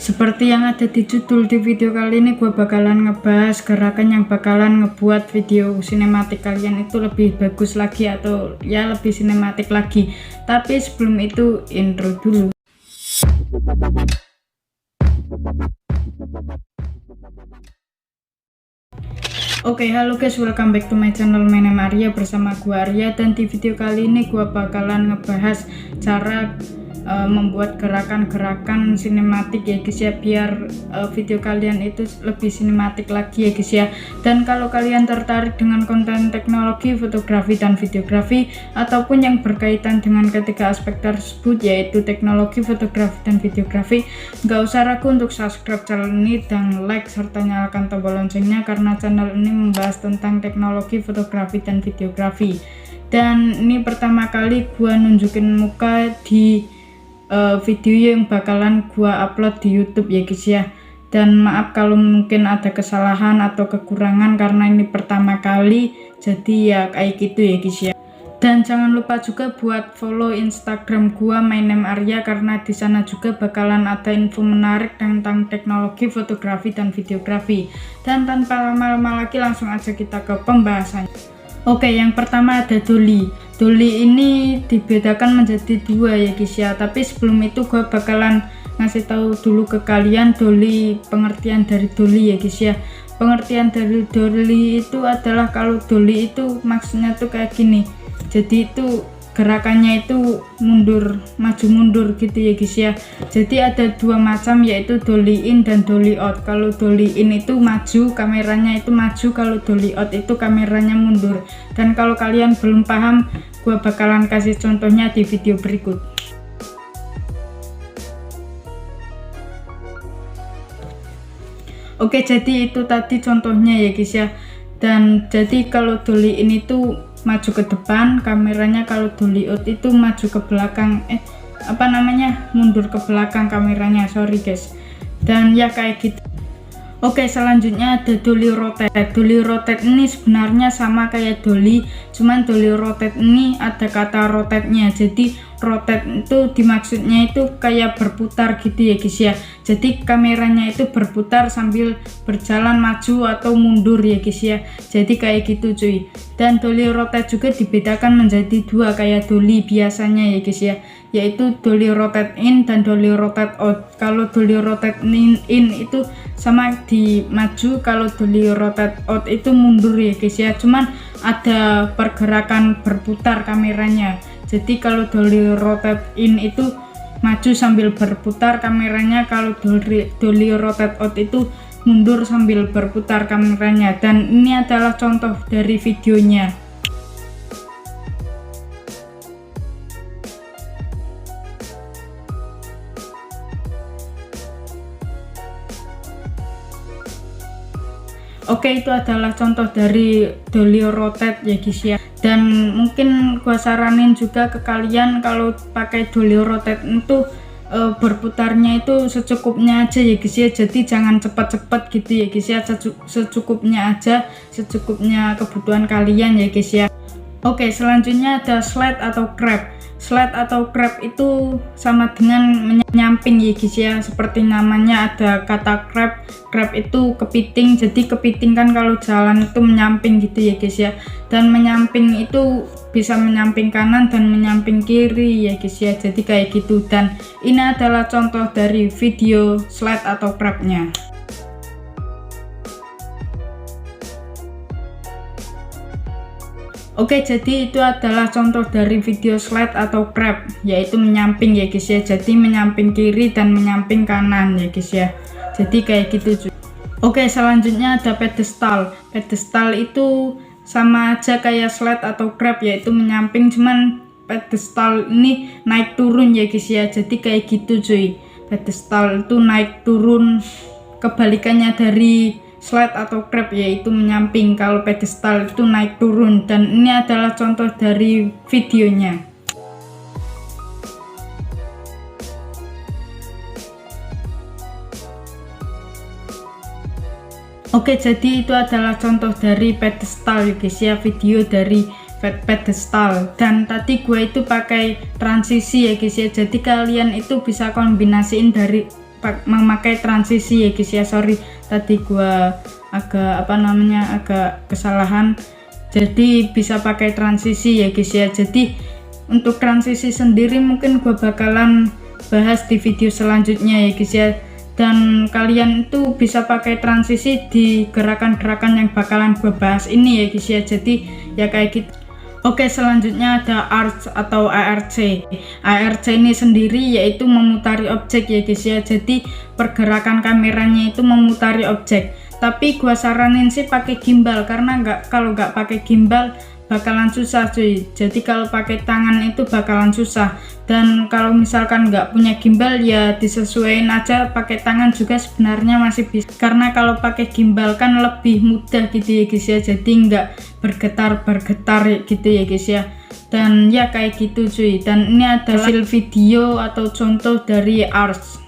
Seperti yang ada di judul, di video kali ini gue bakalan ngebahas gerakan yang bakalan ngebuat video sinematik kalian itu lebih bagus lagi atau ya lebih sinematik lagi. Tapi sebelum itu intro dulu. Oke, halo guys, welcome back to my channel. My name Arya, bersama gue Arya, dan di video kali ini gue bakalan ngebahas cara membuat gerakan-gerakan sinematik ya guys ya, biar video kalian itu lebih sinematik lagi ya guys ya. Dan kalau kalian tertarik dengan konten teknologi, fotografi dan videografi, ataupun yang berkaitan dengan ketiga aspek tersebut, yaitu teknologi, fotografi dan videografi, nggak usah ragu untuk subscribe channel ini dan like serta nyalakan tombol loncengnya, karena channel ini membahas tentang teknologi, fotografi dan videografi. Dan ini pertama kali gua nunjukin muka di video yang bakalan gua upload di YouTube ya guys ya. Dan maaf kalau mungkin ada kesalahan atau kekurangan karena ini pertama kali, jadi ya kayak gitu ya guys ya. Dan jangan lupa juga buat follow Instagram gua My Name Arya, karena di sana juga bakalan ada info menarik tentang teknologi, fotografi dan videografi. Dan tanpa lama-lama lagi langsung aja kita ke pembahasannya. Oke, yang pertama ada dolly. Dolly ini dibedakan menjadi dua ya guys ya. Tapi sebelum itu gue bakalan ngasih tahu dulu ke kalian dolly, pengertian dari dolly ya guys ya. Pengertian dari dolly itu adalah, kalau dolly itu maksudnya tuh kayak gini. Jadi itu gerakannya itu mundur, maju mundur gitu ya guys ya. Jadi ada dua macam, yaitu dolly in dan dolly out. Kalau dolly in itu maju, kameranya itu maju. Kalau dolly out itu kameranya mundur. Dan kalau kalian belum paham, gue bakalan kasih contohnya di video berikut. Oke, jadi itu tadi contohnya ya guys ya. Dan jadi kalau dolly in itu maju ke depan kameranya, kalau dolly out itu maju ke belakang, mundur ke belakang kameranya, sorry guys. Dan ya kayak gitu. Oke, selanjutnya ada dolly rotate. Dolly rotate ini sebenarnya sama kayak dolly, cuman dolly rotate ini ada kata rotate-nya. Jadi rotate itu dimaksudnya itu kayak berputar gitu ya guys ya. Jadi kameranya itu berputar sambil berjalan maju atau mundur ya guys ya. Jadi kayak gitu cuy. Dan dolly rotate juga dibedakan menjadi dua kayak dolly biasanya ya guys ya, yaitu dolly rotate in dan dolly rotate out. Kalau dolly rotate in itu sama di maju, kalau dolly rotate out itu mundur ya guys ya. Cuman ada pergerakan berputar kameranya. Jadi kalau dolly rotate in itu maju sambil berputar kameranya, kalau dolly rotate out itu mundur sambil berputar kameranya. Dan ini adalah contoh dari videonya. Oke, itu adalah contoh dari dolly rotate ya guys ya. Dan mungkin gua saranin juga ke kalian, kalau pakai dolly rotate itu berputarnya itu secukupnya aja ya guys ya. Jadi jangan cepat-cepat gitu ya guys ya, secukupnya aja, secukupnya kebutuhan kalian ya guys ya. Oke, selanjutnya ada slide atau grab. Slide atau grab itu sama dengan menyamping ya guys ya. Seperti namanya ada kata grab. Grab itu kepiting. Jadi kepiting kan kalau jalan itu menyamping gitu ya guys ya. Dan menyamping itu bisa menyamping kanan dan menyamping kiri ya guys ya. Jadi kayak gitu. Dan ini adalah contoh dari video slide atau grabnya. Oke, jadi itu adalah contoh dari video slide atau grab, yaitu menyamping ya guys ya. Jadi menyamping kiri dan menyamping kanan ya guys ya. Jadi kayak gitu. Oke, selanjutnya ada pedestal. Pedestal itu sama aja kayak slide atau grab, yaitu menyamping, cuman pedestal ini naik turun ya guys ya. Jadi kayak gitu cuy. Pedestal itu naik turun, kebalikannya dari slide atau grab, yaitu menyamping. Kalau pedestal itu naik turun. Dan ini adalah contoh dari videonya. Oke, jadi itu adalah contoh dari pedestal ya guys ya, video dari pedestal. Dan tadi gue itu pakai transisi ya guys ya. Jadi kalian itu bisa kombinasiin memakai transisi ya guys ya. Sorry tadi gua agak kesalahan. Jadi bisa pakai transisi ya guys ya. Jadi untuk transisi sendiri mungkin gua bakalan bahas di video selanjutnya ya guys ya. Dan kalian itu bisa pakai transisi di gerakan-gerakan yang bakalan gue bahas ini ya guys ya. Jadi ya kayak gitu. Oke, selanjutnya ada ARC atau ARC. ARC ini sendiri yaitu memutari objek ya guys ya. Jadi pergerakan kameranya itu memutari objek. Tapi gua saranin sih pakai gimbal, karena kalau nggak pakai gimbal bakalan susah cuy. Jadi kalau pakai tangan itu bakalan susah. Dan kalau misalkan nggak punya gimbal ya disesuaikan aja pakai tangan juga sebenarnya masih bisa. Karena kalau pakai gimbal kan lebih mudah gitu ya guys ya. Jadi nggak bergetar gitu ya guys ya. Dan ya kayak gitu cuy. Dan ini ada hasil video atau contoh dari ARC.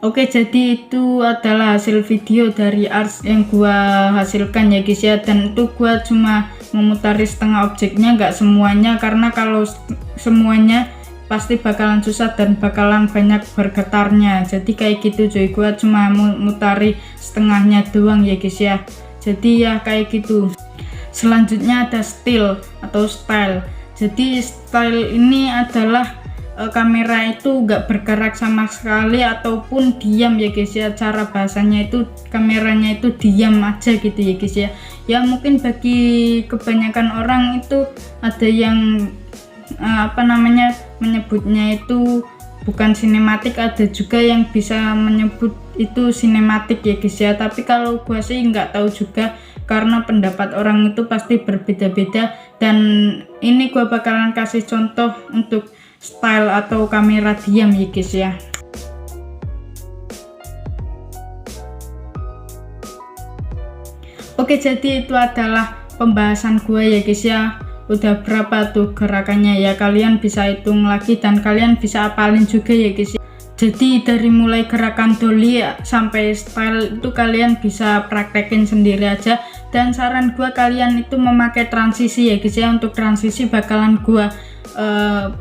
Oke, jadi itu adalah hasil video dari ARC yang gua hasilkan ya guys ya. Dan itu gua cuma memutari setengah objeknya, nggak semuanya, karena kalau semuanya pasti bakalan susah dan bakalan banyak bergetarnya. Jadi kayak gitu cuy, gua cuma memutari setengahnya doang ya guys ya. Jadi ya kayak gitu. Selanjutnya ada still atau style. Jadi style ini adalah kamera itu nggak bergerak sama sekali ataupun diam ya guys ya. Cara bahasanya itu kameranya itu diam aja gitu ya guys ya. Ya mungkin bagi kebanyakan orang itu ada yang menyebutnya itu bukan sinematik, ada juga yang bisa menyebut itu sinematik ya guys ya. Tapi kalau gua sih nggak tahu juga, karena pendapat orang itu pasti berbeda-beda. Dan ini gua bakalan kasih contoh untuk style atau kamera diam ya guys ya. Oke, jadi itu adalah pembahasan gue ya guys ya. Udah berapa tuh gerakannya ya, kalian bisa hitung lagi dan kalian bisa apalin juga ya guys ya. Jadi dari mulai gerakan dolly sampai style itu kalian bisa praktekin sendiri aja. Dan saran gue kalian itu memakai transisi ya guys ya. Untuk transisi bakalan gue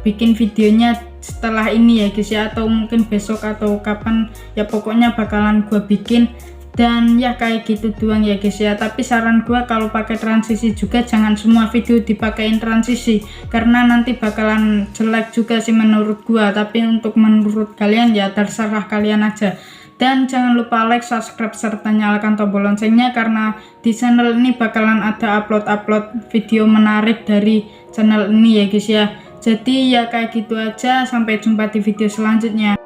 bikin videonya setelah ini ya guys ya, atau mungkin besok atau kapan ya, pokoknya bakalan gue bikin. Dan ya kayak gitu doang ya guys ya. Tapi saran gue kalau pakai transisi juga jangan semua video dipakein transisi, karena nanti bakalan jelek juga sih menurut gue. Tapi untuk menurut kalian ya terserah kalian aja. Dan jangan lupa like, subscribe, serta nyalakan tombol loncengnya, karena di channel ini bakalan ada upload video menarik dari channel ini ya guys ya. Jadi ya kayak gitu aja, sampai jumpa di video selanjutnya.